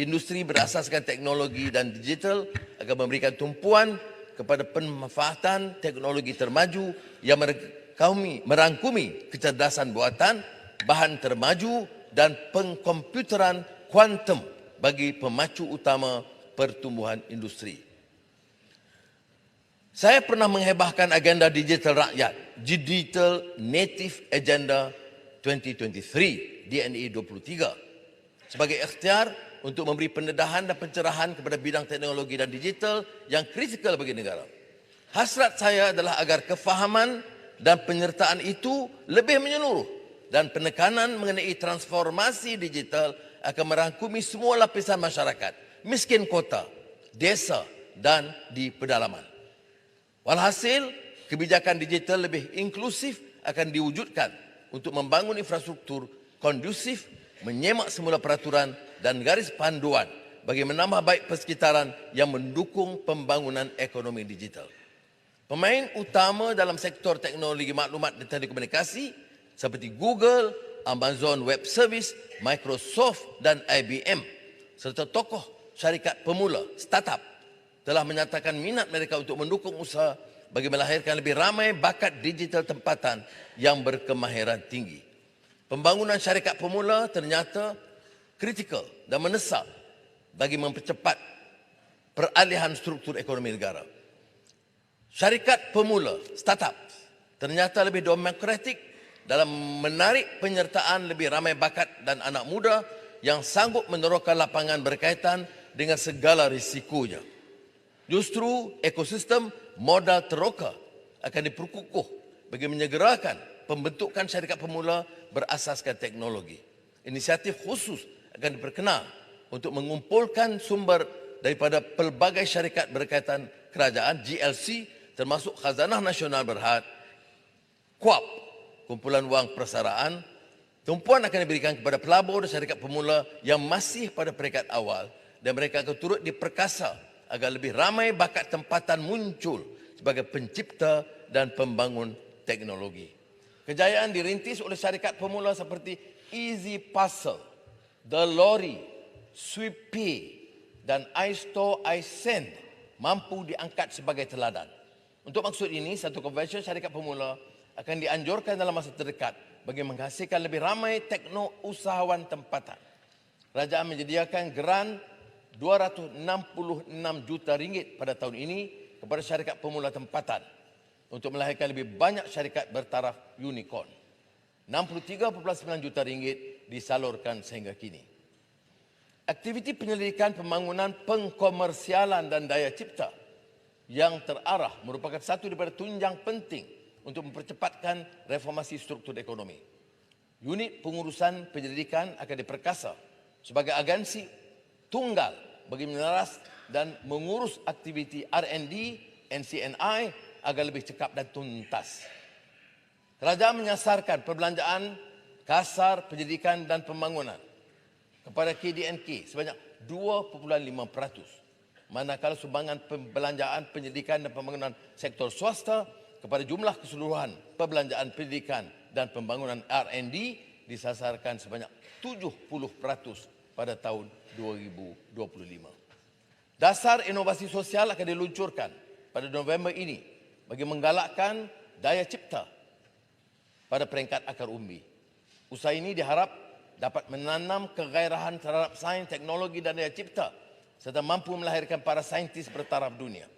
industri berasaskan teknologi dan digital akan memberikan tumpuan kepada pemanfaatan teknologi termaju yang merangkumi kecerdasan buatan, bahan termaju dan pengkomputeran kuantum bagi pemacu utama pertumbuhan industri. Saya pernah menghebahkan agenda digital rakyat, Digital Native Agenda 2023, DNA 23, sebagai ikhtiar untuk memberi pendedahan dan pencerahan kepada bidang teknologi dan digital yang kritikal bagi negara. Hasrat saya adalah agar kefahaman dan penyertaan itu lebih menyeluruh dan penekanan mengenai transformasi digital akan merangkumi semua lapisan masyarakat, miskin kota, desa dan di pedalaman. Walhasil, kebijakan digital lebih inklusif akan diwujudkan untuk membangun infrastruktur kondusif, menyemak semula peraturan dan garis panduan bagi menambah baik persekitaran yang mendukung pembangunan ekonomi digital. Pemain utama dalam sektor teknologi maklumat dan telekomunikasi seperti Google, Amazon Web Service, Microsoft dan IBM serta tokoh syarikat pemula, startup telah menyatakan minat mereka untuk mendukung usaha bagi melahirkan lebih ramai bakat digital tempatan yang berkemahiran tinggi. Pembangunan syarikat pemula ternyata kritikal dan mendesak bagi mempercepat peralihan struktur ekonomi negara. Syarikat pemula, startup, ternyata lebih demokratik dalam menarik penyertaan lebih ramai bakat dan anak muda yang sanggup meneroka lapangan berkaitan dengan segala risikonya. Justru ekosistem modal teroka akan diperkukuh bagi menyegerakan pembentukan syarikat pemula berasaskan teknologi. Inisiatif khusus akan diperkenal untuk mengumpulkan sumber daripada pelbagai syarikat berkaitan kerajaan GLC termasuk Khazanah Nasional Berhad, KUAP, kumpulan wang persaraan. Tumpuan akan diberikan kepada pelabur dan syarikat pemula yang masih pada peringkat awal dan mereka akan turut diperkasa agar lebih ramai bakat tempatan muncul sebagai pencipta dan pembangun teknologi. Kejayaan dirintis oleh syarikat pemula seperti Easy Parcel, The Lorry, Sweepy dan iStore iSend mampu diangkat sebagai teladan. Untuk maksud ini, satu konvensyen syarikat pemula akan dianjurkan dalam masa terdekat bagi menghasilkan lebih ramai tekno usahawan tempatan. Kerajaan menyediakan geran RM266 juta pada tahun ini kepada syarikat pemula tempatan untuk melahirkan lebih banyak syarikat bertaraf unicorn. RM63.9 juta disalurkan sehingga kini. Aktiviti penyelidikan pembangunan pengkomersialan dan daya cipta yang terarah merupakan satu daripada tunjang penting untuk mempercepatkan reformasi struktur ekonomi. Unit pengurusan penyelidikan akan diperkasa sebagai agensi tunggal bagi meneras dan mengurus aktiviti R&D, NCNI agar lebih cekap dan tuntas. Kerajaan menyasarkan perbelanjaan kasar pendidikan dan pembangunan kepada KDNK sebanyak 2.5%. Manakala sumbangan perbelanjaan pendidikan dan pembangunan sektor swasta kepada jumlah keseluruhan perbelanjaan pendidikan dan pembangunan R&D disasarkan sebanyak 70% pada tahun 2025. Dasar inovasi sosial akan diluncurkan pada November ini bagi menggalakkan daya cipta pada peringkat akar umbi. Usaha ini diharap dapat menanam kegairahan terhadap sains, teknologi dan daya cipta serta mampu melahirkan para saintis bertaraf dunia.